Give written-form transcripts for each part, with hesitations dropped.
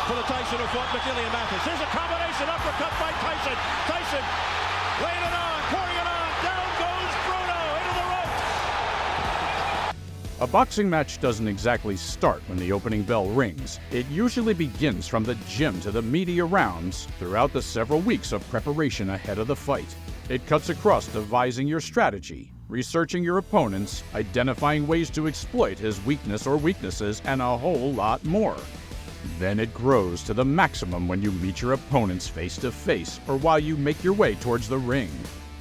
for the Tyson who fought McGillian Mathis. Here's a combination uppercut by Tyson. Tyson laying it on, pouring it on. Down goes Bruno into the ropes. A boxing match doesn't exactly start when the opening bell rings. It usually begins from the gym to the media rounds throughout the several weeks of preparation ahead of the fight. It cuts across devising your strategy, researching your opponents, identifying ways to exploit his weakness or weaknesses, and a whole lot more. Then it grows to the maximum when you meet your opponents face to face or while you make your way towards the ring.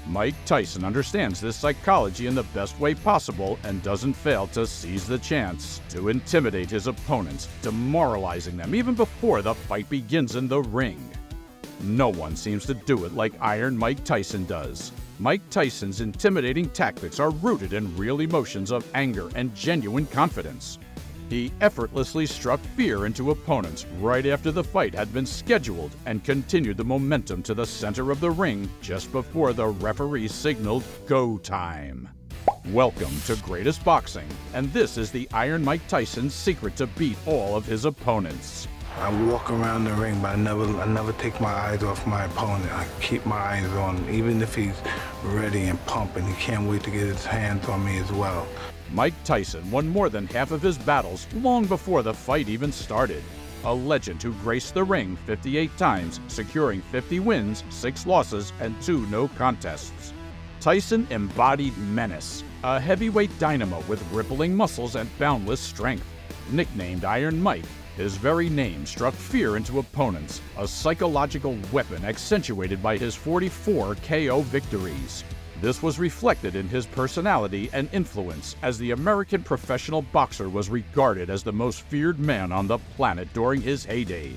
Mike Tyson understands this psychology in the best way possible and doesn't fail to seize the chance to intimidate his opponents, demoralizing them even before the fight begins in the ring. No one seems to do it like Iron Mike Tyson does. Mike Tyson's intimidating tactics are rooted in real emotions of anger and genuine confidence. He effortlessly struck fear into opponents right after the fight had been scheduled and continued the momentum to the center of the ring just before the referee signaled go time. Welcome to Greatest Boxing, and this is the Iron Mike Tyson's secret to beat all of his opponents. I walk around the ring, but I never take my eyes off my opponent. I keep my eyes on him, even if he's ready and pumping. He can't wait to get his hands on me as well. Mike Tyson won more than half of his battles long before the fight even started. A legend who graced the ring 58 times, securing 50 wins, 6 losses, and 2 no contests. Tyson embodied menace, a heavyweight dynamo with rippling muscles and boundless strength. Nicknamed Iron Mike, his very name struck fear into opponents, a psychological weapon accentuated by his 44 KO victories. This was reflected in his personality and influence, as the American professional boxer was regarded as the most feared man on the planet during his heyday.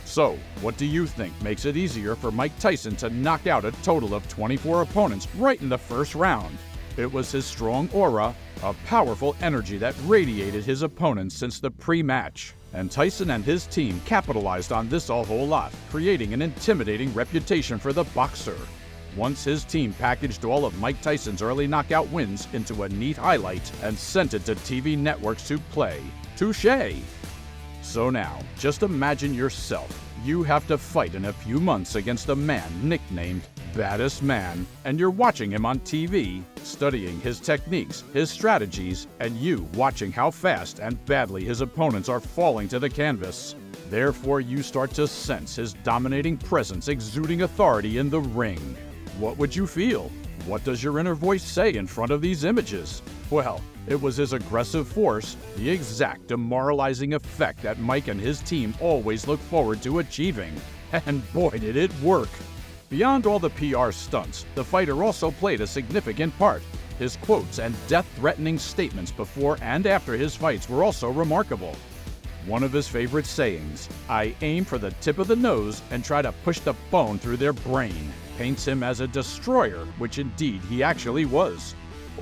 So, what do you think makes it easier for Mike Tyson to knock out a total of 24 opponents right in the first round? It was his strong aura, a powerful energy that radiated his opponents since the pre-match. And Tyson and his team capitalized on this a whole lot, creating an intimidating reputation for the boxer. Once his team packaged all of Mike Tyson's early knockout wins into a neat highlight and sent it to TV networks to play. Touché! So now, just imagine yourself. You have to fight in a few months against a man nicknamed Baddest Man, and you're watching him on TV, studying his techniques, his strategies, and you watching how fast and badly his opponents are falling to the canvas. Therefore, you start to sense his dominating presence exuding authority in the ring. What would you feel? What does your inner voice say in front of these images? Well, it was his aggressive force, the exact demoralizing effect that Mike and his team always look forward to achieving. And boy, did it work! Beyond all the PR stunts, the fighter also played a significant part. His quotes and death-threatening statements before and after his fights were also remarkable. One of his favorite sayings, "I aim for the tip of the nose and try to push the bone through their brain," paints him as a destroyer, which indeed he actually was.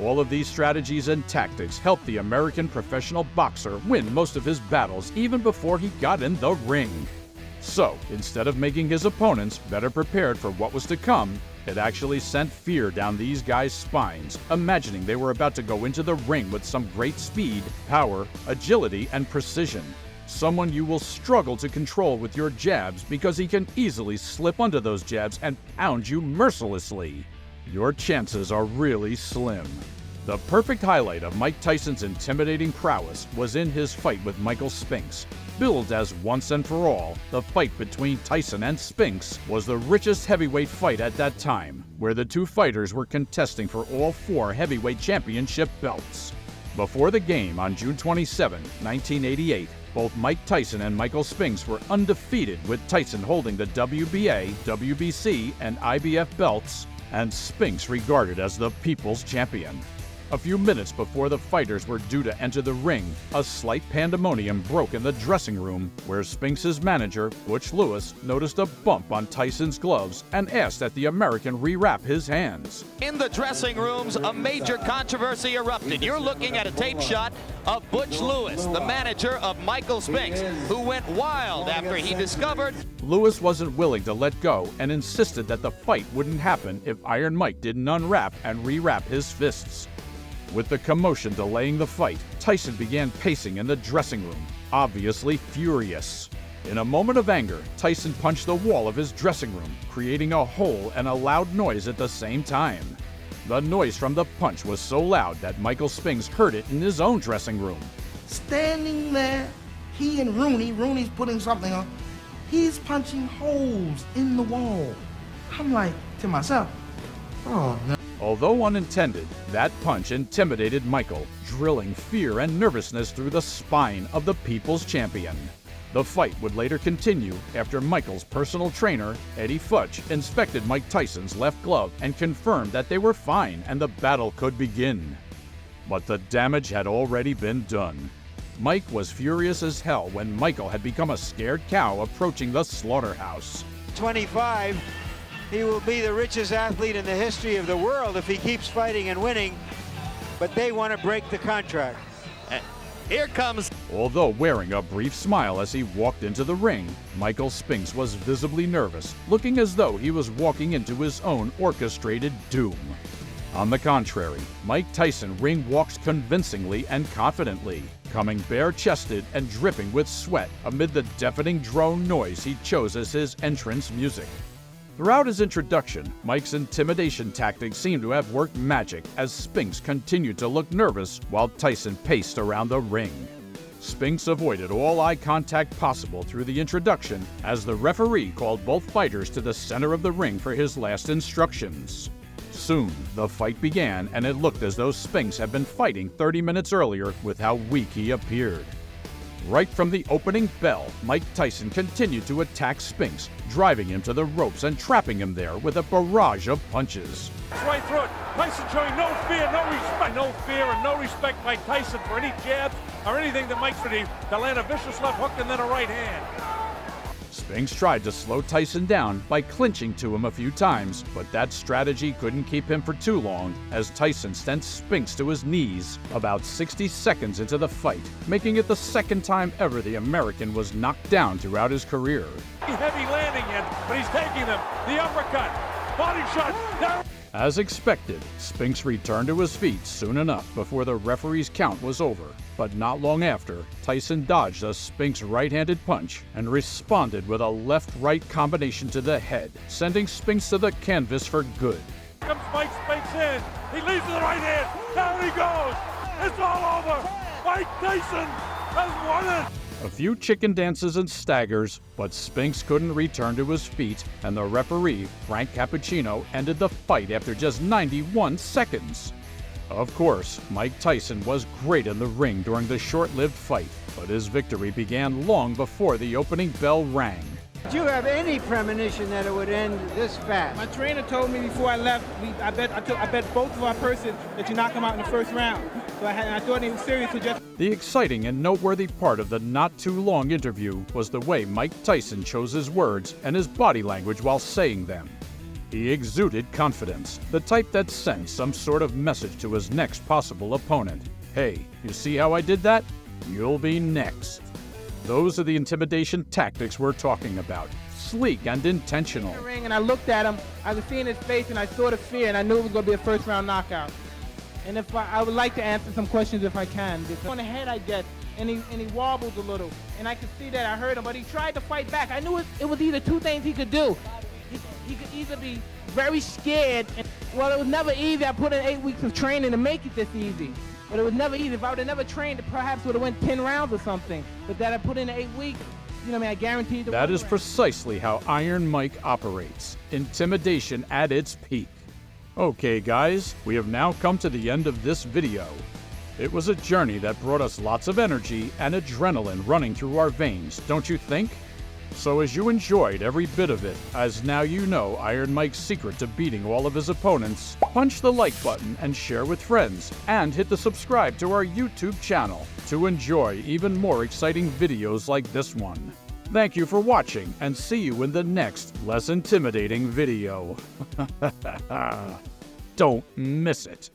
All of these strategies and tactics helped the American professional boxer win most of his battles even before he got in the ring. So, instead of making his opponents better prepared for what was to come, it actually sent fear down these guys' spines, imagining they were about to go into the ring with some great speed, power, agility, and precision. Someone you will struggle to control with your jabs because he can easily slip under those jabs and pound you mercilessly. Your chances are really slim. The perfect highlight of Mike Tyson's intimidating prowess was in his fight with Michael Spinks. Billed as Once and For All, the fight between Tyson and Spinks was the richest heavyweight fight at that time, where the two fighters were contesting for all 4 heavyweight championship belts. Before the game on June 27, 1988, both Mike Tyson and Michael Spinks were undefeated, with Tyson holding the WBA, WBC, and IBF belts, and Spinks regarded as the people's champion. A few minutes before the fighters were due to enter the ring, a slight pandemonium broke in the dressing room, where Spinks' manager, Butch Lewis, noticed a bump on Tyson's gloves and asked that the American rewrap his hands. In the dressing rooms, a major controversy erupted. You're looking at a tape shot of Butch Lewis, the manager of Michael Spinks, who went wild after he discovered Lewis wasn't willing to let go and insisted that the fight wouldn't happen if Iron Mike didn't unwrap and rewrap his fists. With the commotion delaying the fight, Tyson began pacing in the dressing room, obviously furious. In a moment of anger, Tyson punched the wall of his dressing room, creating a hole and a loud noise at the same time. The noise from the punch was so loud that Michael Spinks heard it in his own dressing room. Standing there, he and Rooney's putting something on, he's punching holes in the wall. I'm like to myself, oh no. Although unintended, that punch intimidated Michael, drilling fear and nervousness through the spine of the People's Champion. The fight would later continue after Michael's personal trainer, Eddie Fudge, inspected Mike Tyson's left glove and confirmed that they were fine and the battle could begin. But the damage had already been done. Mike was furious as hell when Michael had become a scared cow approaching the slaughterhouse. 25, he will be the richest athlete in the history of the world if he keeps fighting and winning, but they want to break the contract. Here comes. Although wearing a brief smile as he walked into the ring, Michael Spinks was visibly nervous, looking as though he was walking into his own orchestrated doom. On the contrary, Mike Tyson ring walks convincingly and confidently, coming bare-chested and dripping with sweat amid the deafening drone noise he chose as his entrance music. Throughout his introduction, Mike's intimidation tactics seemed to have worked magic as Spinks continued to look nervous while Tyson paced around the ring. Spinks avoided all eye contact possible through the introduction as the referee called both fighters to the center of the ring for his last instructions. Soon, the fight began and it looked as though Spinks had been fighting 30 minutes earlier with how weak he appeared. Right from the opening bell, Mike Tyson continued to attack Spinks, driving him to the ropes and trapping him there with a barrage of punches. Right through it. Tyson showing no fear, no respect. No fear and no respect by Tyson for any jabs or anything that Mike's ready to land a vicious left hook and then a right hand. Spinks tried to slow Tyson down by clinching to him a few times, but that strategy couldn't keep him for too long as Tyson sent Spinks to his knees about 60 seconds into the fight, making it the second time ever the American was knocked down throughout his career. Heavy landing in, but he's taking them. The uppercut, body shot. Down. As expected, Spinks returned to his feet soon enough before the referee's count was over. But not long after, Tyson dodged a Spinks right-handed punch and responded with a left-right combination to the head, sending Spinks to the canvas for good. Here comes Mike Spinks in. He leads to the right hand. Down he goes. It's all over. Mike Tyson has won it. A few chicken dances and staggers, but Spinks couldn't return to his feet, and the referee, Frank Cappuccino, ended the fight after just 91 seconds. Of course, Mike Tyson was great in the ring during the short-lived fight, but his victory began long before the opening bell rang. Did you have any premonition that it would end this fast? My trainer told me before I left, I bet both of our purses that you knock them out in the first round. So I thought he was serious to just... The exciting and noteworthy part of the not-too-long interview was the way Mike Tyson chose his words and his body language while saying them. He exuded confidence, the type that sends some sort of message to his next possible opponent. Hey, you see how I did that? You'll be next. Those are the intimidation tactics we're talking about. Sleek and intentional. And I looked at him, I was seeing his face and I saw the fear and I knew it was going to be a first round knockout. And if I would like to answer some questions if I can. Because on the head I get, and he wobbles a little. And I could see that, I heard him, but he tried to fight back. I knew it was either two things he could do. He could either be very scared, and, well, it was never easy. I put in 8 weeks of training to make it this easy. But it was never easy. If I would have never trained, it perhaps would have went 10 rounds or something. But that I put in 8 weeks, you know what I mean, I guaranteed. That is precisely how Iron Mike operates. Intimidation at its peak. Okay guys, we have now come to the end of this video. It was a journey that brought us lots of energy and adrenaline running through our veins, don't you think? So as you enjoyed every bit of it, as now you know Iron Mike's secret to beating all of his opponents, punch the like button and share with friends, and hit the subscribe to our YouTube channel to enjoy even more exciting videos like this one. Thank you for watching, and see you in the next, less intimidating video. Don't miss it.